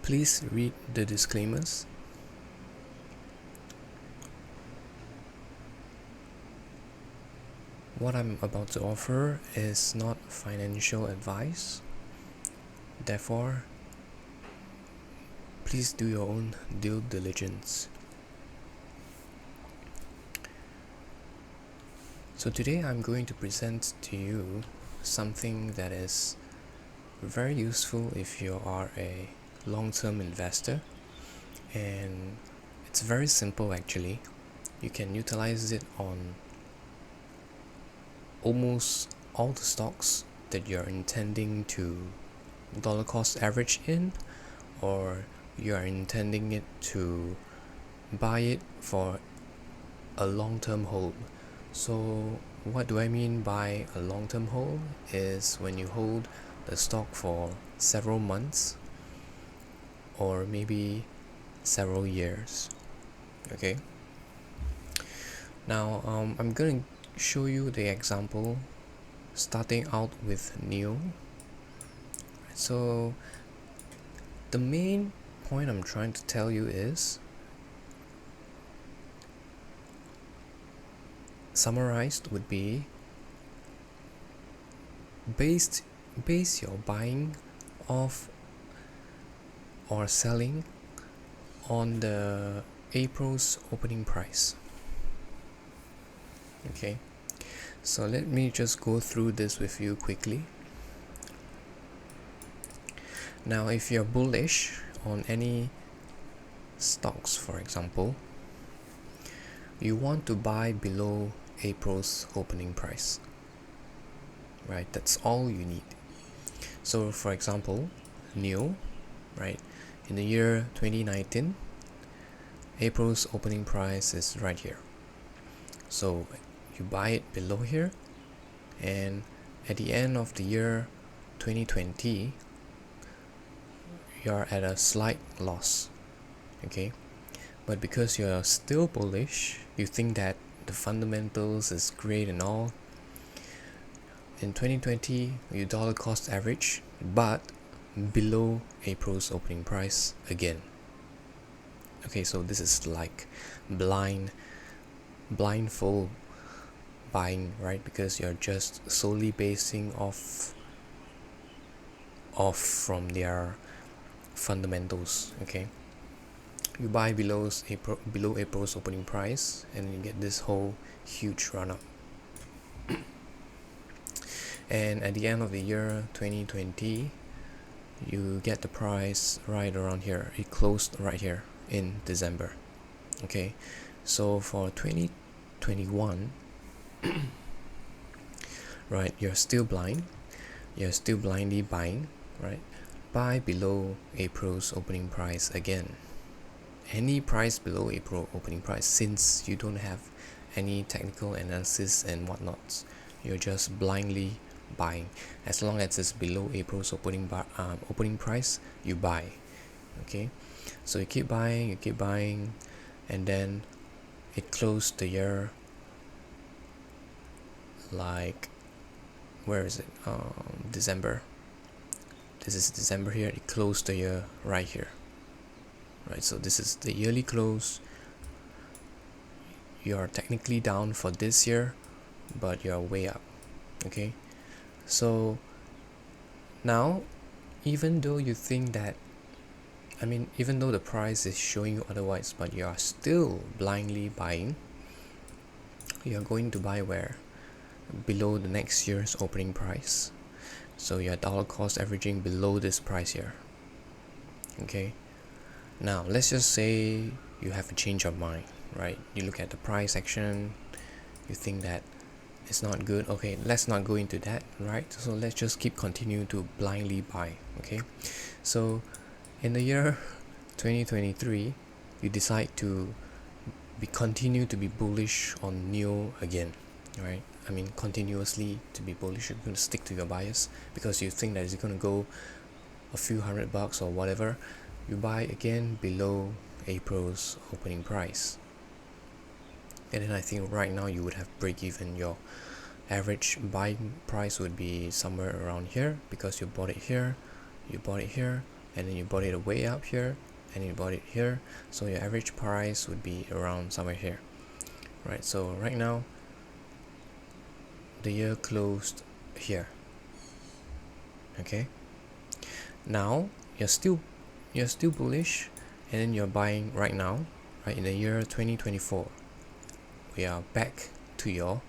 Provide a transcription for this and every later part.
Please read the disclaimers. What I'm about to offer is not financial advice. Therefore, please do your own due diligence. So today I'm going to present to you something that is very useful if you are a long-term investor, and it's very simple actually. You can utilize it on almost all the stocks that you're intending to dollar cost average in, or you are intending it to buy it for a long-term hold. So what do I mean by a long-term hold is when you hold the stock for several months or maybe several years. Okay, now I'm gonna show you the example starting out with NIO. So the main point I'm trying to tell you is, summarized would be, base your buying of or selling on the April's opening price. Okay, so let me just go through this with you quickly. Now, if you're bullish on any stocks, for example, you want to buy below April's opening price, right? That's all you need. So for example, NIO, right, in the year 2019, April's opening price is right here. So you buy it below here, and at the end of the year 2020, you're at a slight loss. Okay, but because you're still bullish, you think that the fundamentals is great and all, in 2020 you dollar cost average but below April's opening price again. Okay, so this is like blindfold buying, right? Because you're just solely basing off from their fundamentals. Okay, you buy below April's opening price, and you get this whole huge run up. And at the end of the year 2020, you get the price right around here. It closed right here in December. Okay, so for 2021, right, you're still blindly buying, right? Buy below April's opening price again. Any price below April opening price, since you don't have any technical analysis and whatnot, you're just blindly buying. As long as it's below April's opening price, you buy. Okay, so you keep buying, and then it closed the year, like, where is it? December. This is December here. It closed the year right here. Right, so this is the yearly close. You are technically down for this year, but you're way up. Okay, so now, even though you think that, even though the price is showing you otherwise, but you are still blindly buying, you're going to buy where? Below the next year's opening price. So you're dollar cost averaging below this price here. Okay, now let's just say you have a change of mind, right? You look at the price action, you think that it's not good. Okay, let's not go into that, right? So let's just continue to blindly buy. Okay, so in the year 2023, you decide to continue to be bullish on NIO again, right? Continuously to be bullish. You're going to stick to your bias because you think that it's going to go a few $100 or whatever. You buy again below April's opening price, and then I think right now you would have break even. Your average buying price would be somewhere around here because you bought it here, and then you bought it way up here, and you bought it here, so your average price would be around somewhere here, right? So right now the year closed here. Okay, now you're still bullish, and then you're buying right now, right? In the year 2024, we are back to your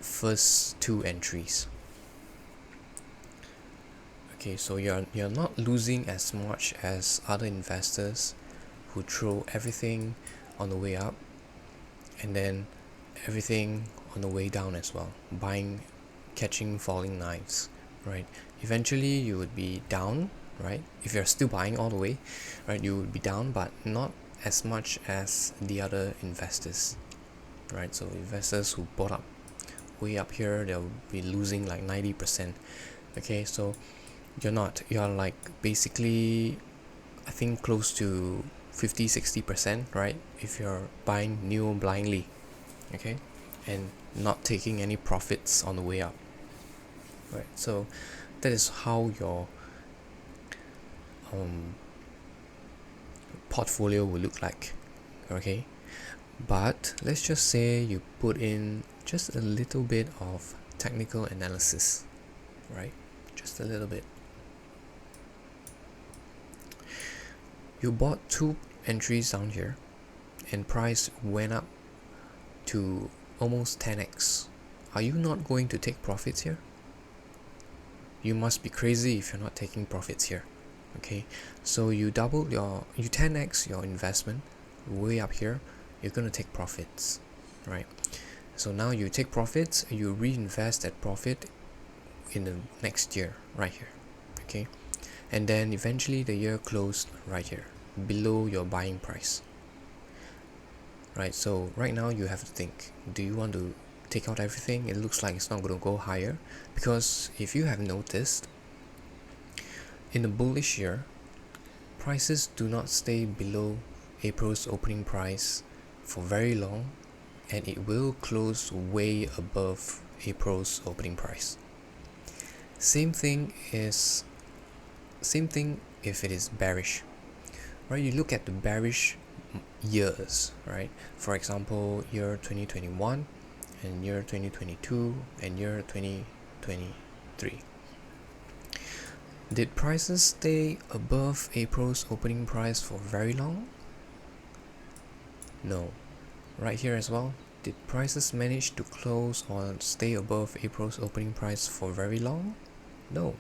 first two entries. Okay, so you're not losing as much as other investors who throw everything on the way up and then everything on the way down as well, catching falling knives, right? Eventually you would be down, right? If you're still buying all the way, right, you would be down, but not as much as the other investors, right? So investors who bought up way up here, they'll be losing like 90%. Okay, so you're like basically, I think, close to 50-60%, right? If you're buying NIO blindly, okay, and not taking any profits on the way up, right? So that is how your portfolio will look like, okay? But let's just say you put in just a little bit of technical analysis, right? Just a little bit. You bought two entries down here and price went up to almost 10x. Are you not going to take profits here? You must be crazy if you're not taking profits here. Okay, so you 10x your investment way up here, you're going to take profits, right? So now you take profits, you reinvest that profit in the next year right here, okay? And then eventually the year closed right here below your buying price, right? So right now you have to think, do you want to take out everything? It looks like it's not going to go higher, because if you have noticed, in the bullish year, prices do not stay below April's opening price for very long, and it will close way above April's opening price. Same thing if it is bearish, right? You look at the bearish years, right? For example, year 2021 and year 2022 and year 2023. Did prices stay above April's opening price for very long? No. Right here as well, did prices manage to close or stay above April's opening price for very long? No.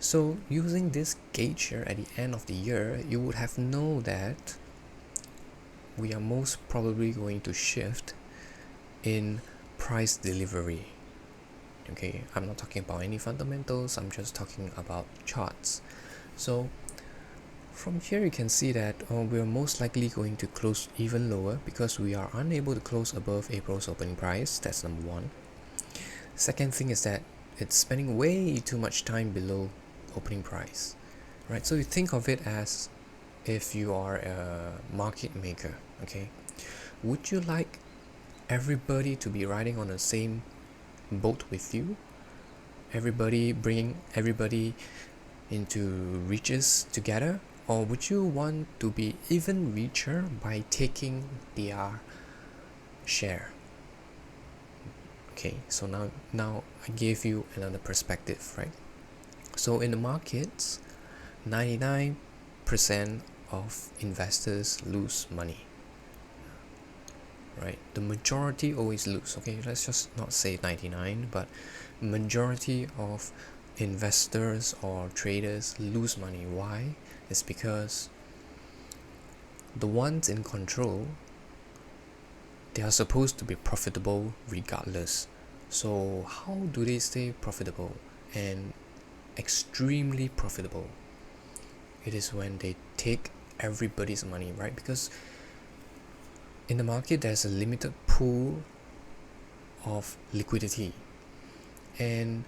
So using this gauge here at the end of the year, you would have known that we are most probably going to shift in price delivery. Okay, I'm not talking about any fundamentals, I'm just talking about charts. So from here you can see that we are most likely going to close even lower because we are unable to close above April's opening price. That's number one. Second thing is that it's spending way too much time below opening price, right? So you think of it as if you are a market maker, okay? Would you like everybody to be riding on the same boat with you? Everybody bringing everybody into riches together? Or would you want to be even richer by taking their share? Okay, so now I gave you another perspective, right? So in the markets, 99% of investors lose money, right? The majority always lose. Okay, let's just not say 99, but majority of investors or traders lose money. Why? It's because the ones in control, they are supposed to be profitable regardless. So how do they stay profitable and extremely profitable? It is when they take everybody's money, right? Because in the market there's a limited pool of liquidity, and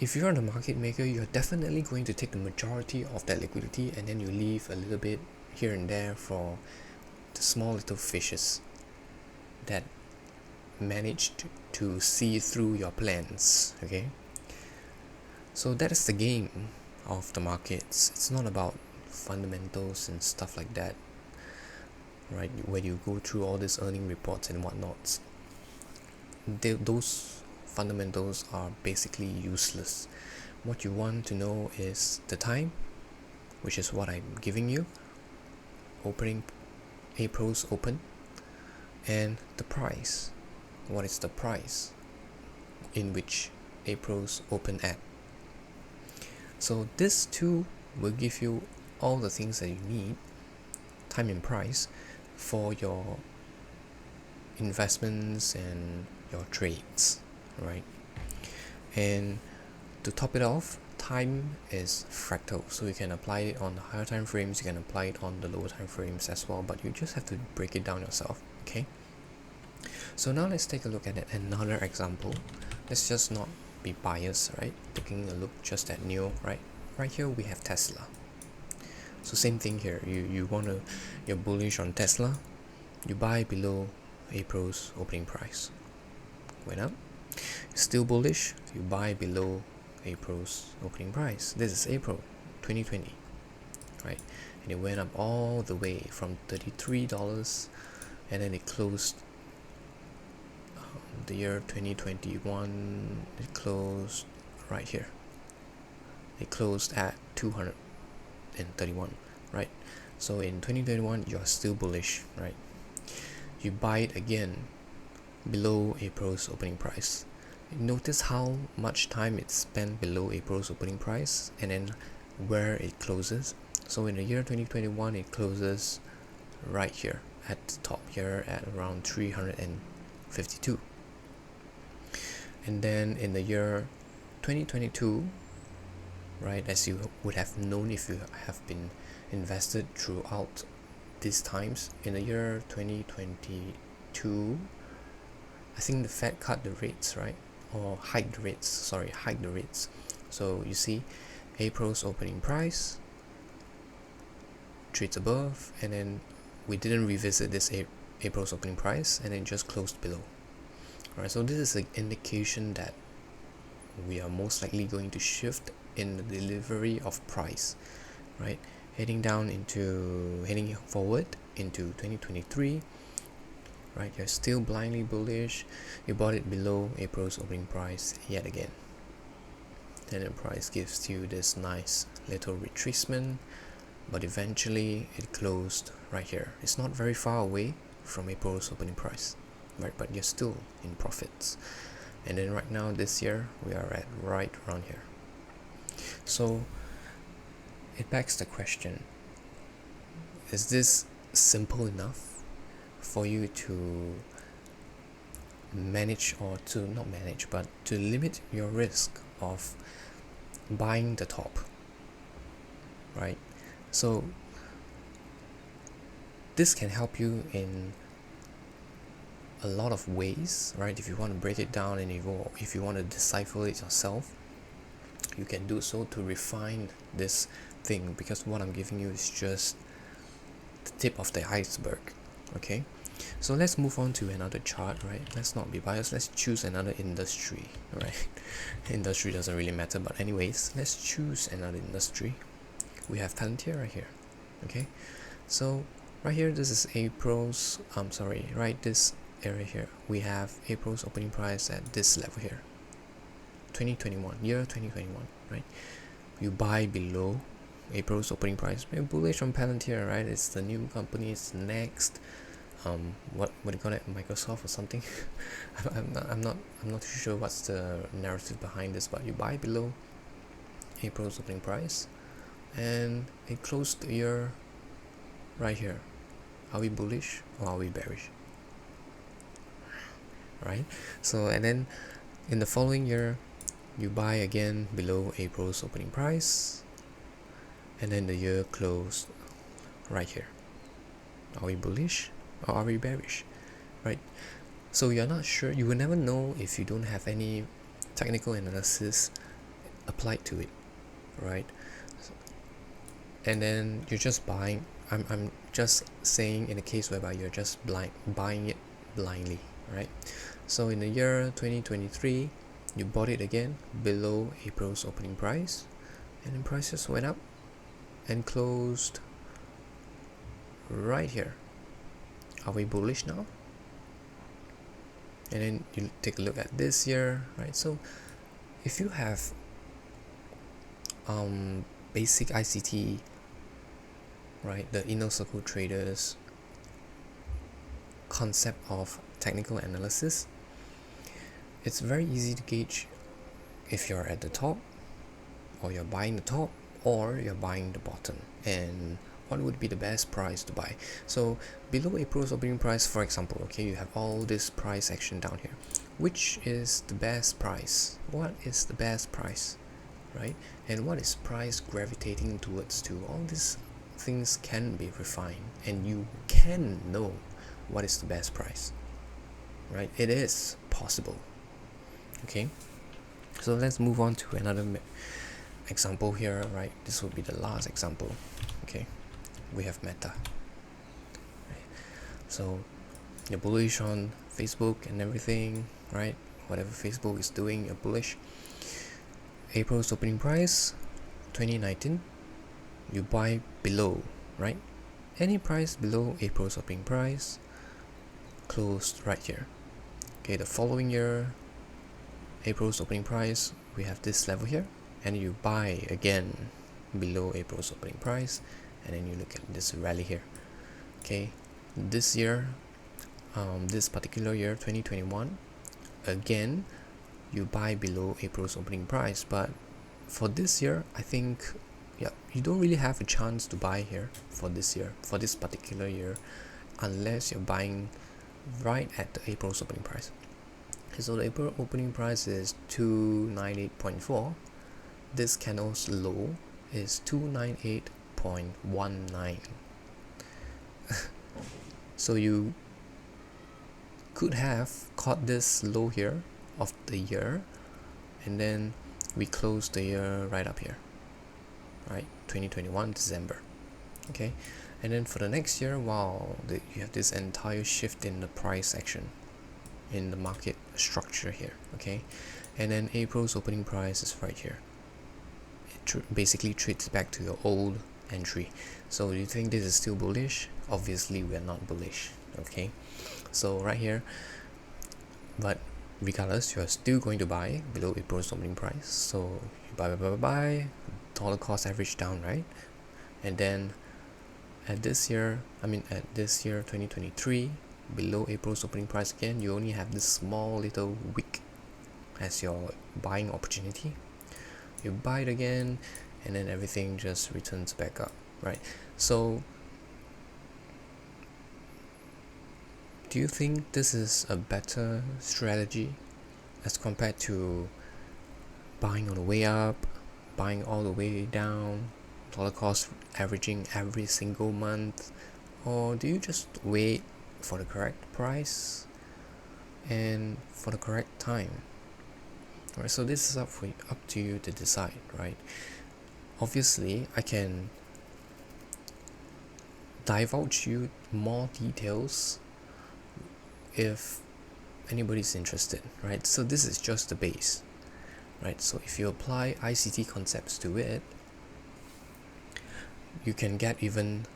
if you're a market maker, you're definitely going to take the majority of that liquidity, and then you leave a little bit here and there for the small little fishes that managed to see through your plans. Okay, so that is the game, of the markets. It's not about fundamentals and stuff like that, right? Where you go through all these earning reports and whatnots. Those fundamentals are basically useless. What you want to know is the time, which is what I'm giving you, opening April's open, and the price. What is the price in which April's open at? So this two will give you all the things that you need, time and price, for your investments and your trades, right? And to top it off, time is fractal, so you can apply it on the higher time frames, you can apply it on the lower time frames as well, but you just have to break it down yourself. Okay, so now let's take a look at another example. Let's just not be biased, right? Taking a look just at NIO, right here we have Tesla. So same thing here, you're bullish on Tesla, you buy below April's opening price, went up, still bullish, you buy below April's opening price. This is April 2020, right? And it went up all the way from $33, and then it closed the year 2021. It closed right here. It closed at 231, right? So in 2021, you're still bullish, right? You buy it again below April's opening price. Notice how much time it spent below April's opening price and then where it closes. So in the year 2021, it closes right here at the top here at around 352. And then in the year 2022, right, as you would have known if you have been invested throughout these times, in the year 2022, I think the Fed cut the rates, right? Or hiked the rates, So you see April's opening price, trades above, and then we didn't revisit this April's opening price, and it just closed below. Alright, so this is an indication that we are most likely going to shift in the delivery of price, right? Heading forward into 2023, right? You're still blindly bullish. You bought it below April's opening price yet again. Then the price gives you this nice little retracement, but eventually it closed right here. It's not very far away from April's opening price, right? But you're still in profits. And then right now this year we are at right around here. So it begs the question, is this simple enough for you to manage, or to not manage, but to limit your risk of buying the top, right? So this can help you in a lot of ways, right? If you want to break it down and if you want to decipher it yourself, you can do so to refine this thing, because what I'm giving you is just the tip of the iceberg. Okay, so let's move on to another chart, right? Let's not be biased, let's choose another industry, right? Industry doesn't really matter, but anyways, let's choose another industry. We have Palantir right here. Okay, so right here, this is April's, right, this area here, we have April's opening price at this level here, 2021, year 2021, right? You buy below April's opening price. We're bullish on Palantir, right? It's the new company, it's next. What do you call it? Microsoft or something? I'm not too sure what's the narrative behind this, but you buy below April's opening price, and it closed the year right here. Are we bullish or are we bearish? Right? So, and then in the following year, you buy again below April's opening price, and then the year closed right here. Are we bullish or are we bearish? Right? So you're not sure, you will never know if you don't have any technical analysis applied to it, right? And then you're just buying. I'm just saying in a case whereby you're just buying it blindly, right? So in the year 2023, you bought it again below April's opening price, and then prices went up and closed right here. Are we bullish now? And then you take a look at this year, right? So if you have basic ICT, right, the inner circle traders concept of technical analysis, it's very easy to gauge if you're at the top, or you're buying the top, or you're buying the bottom, and what would be the best price to buy. So below April's opening price, for example, okay, you have all this price action down here. Which is the best price? What is the best price, right? And what is price gravitating towards to? All these things can be refined, and you can know what is the best price, right? It is possible. Okay, so let's move on to another example here, right? This will be the last example. Okay, we have Meta, right? So you're bullish on Facebook and everything, right? Whatever Facebook is doing, you're bullish. April's opening price 2019, you buy below, right? Any price below April's opening price, closed right here. Okay, the following year, April's opening price, we have this level here, and you buy again below April's opening price, and then you look at this rally here. Okay, this year, this particular year, 2021, again you buy below April's opening price. But for this year, I think, yeah, you don't really have a chance to buy here for this year, for this particular year, unless you're buying right at the April's opening price. So the April opening price is 298.4. This candle's low is 298.19. So you could have caught this low here of the year, and then we close the year right up here, right? 2021 December. Okay, and then for the next year, wow, you have this entire shift in the price action in the market structure here. Okay, and then April's opening price is right here. It basically trades back to your old entry. So do you think this is still bullish? Obviously we are not bullish. Okay, so right here, but regardless, you are still going to buy below April's opening price. So you buy, dollar cost average down, right? And then at this year 2023, below April's opening price again, you only have this small little wick as your buying opportunity. You buy it again, and then everything just returns back up, right? So do you think this is a better strategy as compared to buying on the way up, buying all the way down, dollar cost averaging every single month? Or do you just wait for the correct price and for the correct time? Right, so this is up to you to decide, right? Obviously, I can divulge you more details if anybody's interested, right? So this is just the base, right? So if you apply ICT concepts to it, you can get even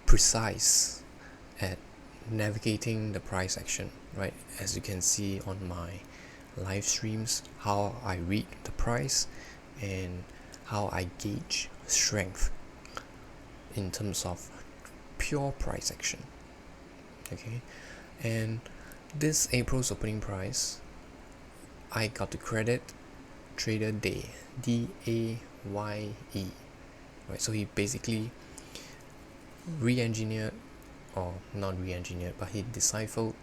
precise at navigating the price action, right? As you can see on my live streams, how I read the price and how I gauge strength in terms of pure price action. Okay, and this April's opening price, I got the credit Trader Day, DAYE, right? So he basically re-engineered, or not re-engineered, but he deciphered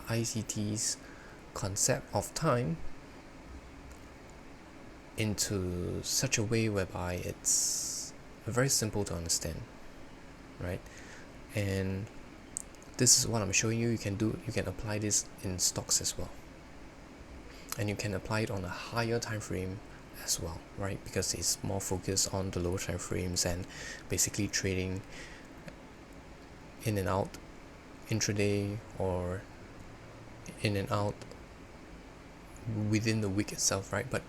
ICT's concept of time into such a way whereby it's very simple to understand, right? And this is what I'm showing you. You can apply this in stocks as well, and you can apply it on a higher time frame as well, right? Because it's more focused on the lower time frames and basically trading in and out intraday, or in and out within the week itself, right? But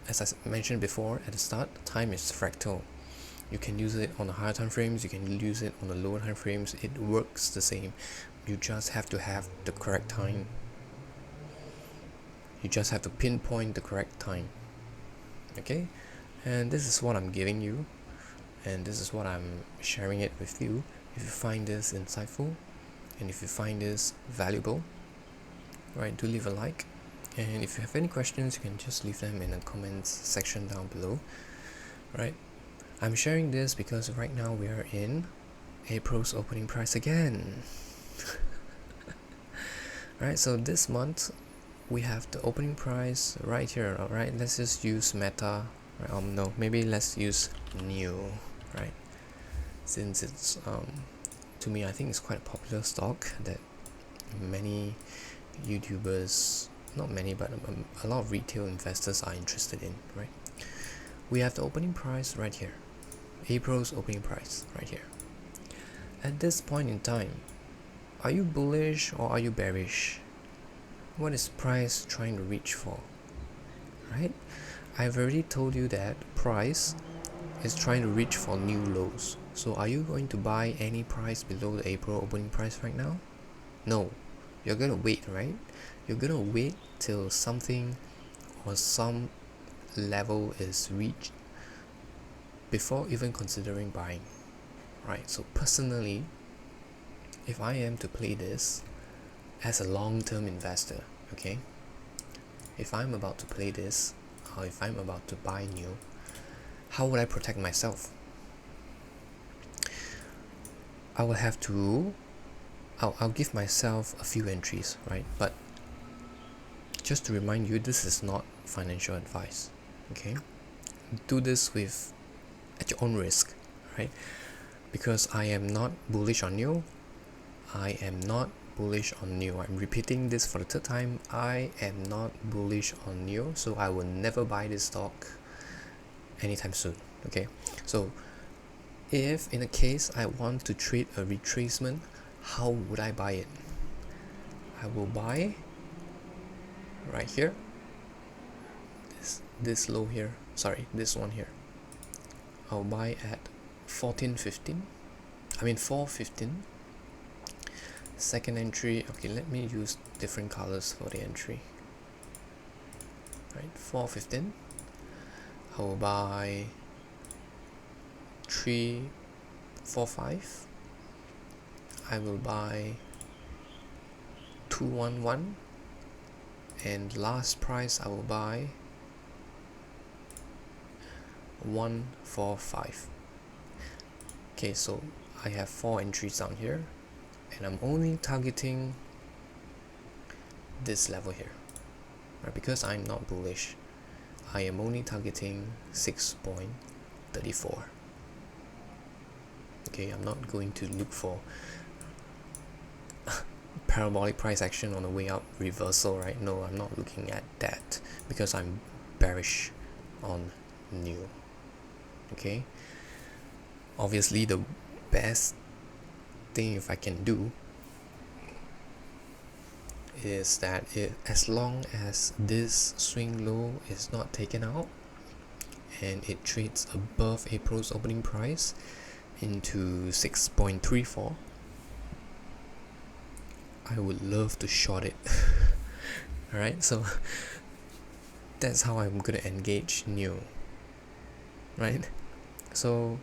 as I mentioned before at the start, time is fractal. You can use it on the higher time frames, you can use it on the lower time frames. It works the same. You just have to have the correct time. You just have to pinpoint the correct time. Okay, and this is what I'm giving you, and this is what I'm sharing it with you. If you find this insightful, and if you find this valuable, right, do leave a like. And if you have any questions, you can just leave them in the comments section down below. Right, I'm sharing this because right now we are in April's opening price again. Right, so this month we have the opening price right here. Alright, let's just use Meta. Right, no, maybe let's use NIO, right? Since it's to me, I think it's quite a popular stock that many YouTubers, not many, but a lot of retail investors are interested in, right? We have the opening price right here, April's opening price right here. At this point in time, are you bullish or are you bearish? What is price trying to reach for? Right? I've already told you that price is trying to reach for new lows. So are you going to buy any price below the April opening price right now? No. You're gonna wait, right? You're gonna wait till something or some level is reached before even considering buying. Right? So personally, if I am to play this as a long-term investor, okay, if I'm about to play this, or if I'm about to buy new, how would I protect myself? I will have to, I'll give myself a few entries, right? But just to remind you, this is not financial advice, okay? Do this with at your own risk, right? Because I am not bullish on you. I am not bullish on NIO. I'm repeating this for the third time. I am not bullish on NIO, so I will never buy this stock anytime soon. Okay, so if in a case I want to trade a retracement, how would I buy it? I will buy right here, this low here, sorry, this one here. I'll buy at 415. Second entry, okay, let me use different colors for the entry. Right, 415. I will buy 345. I will buy 211, and last price I will buy 145. Okay, so I have 4 entries down here, and I'm only targeting this level here, right? Because I'm not bullish, I am only targeting 6.34. Okay, I'm not going to look for parabolic price action on the way up, reversal, right? No, I'm not looking at that because I'm bearish on NIO. Okay, obviously the best thing if I can do is that as long as this swing low is not taken out and it trades above April's opening price into 6.34, I would love to short it. Alright, so that's how I'm gonna engage NIO. Right? So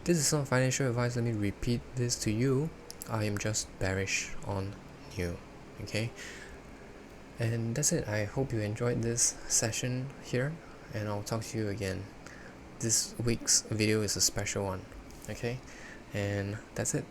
this is not financial advice. Let me repeat this to you. I am just bearish on NIO. Okay, and that's it. I hope you enjoyed this session here, and I'll talk to you again. This week's video is a special one. Okay, and that's it.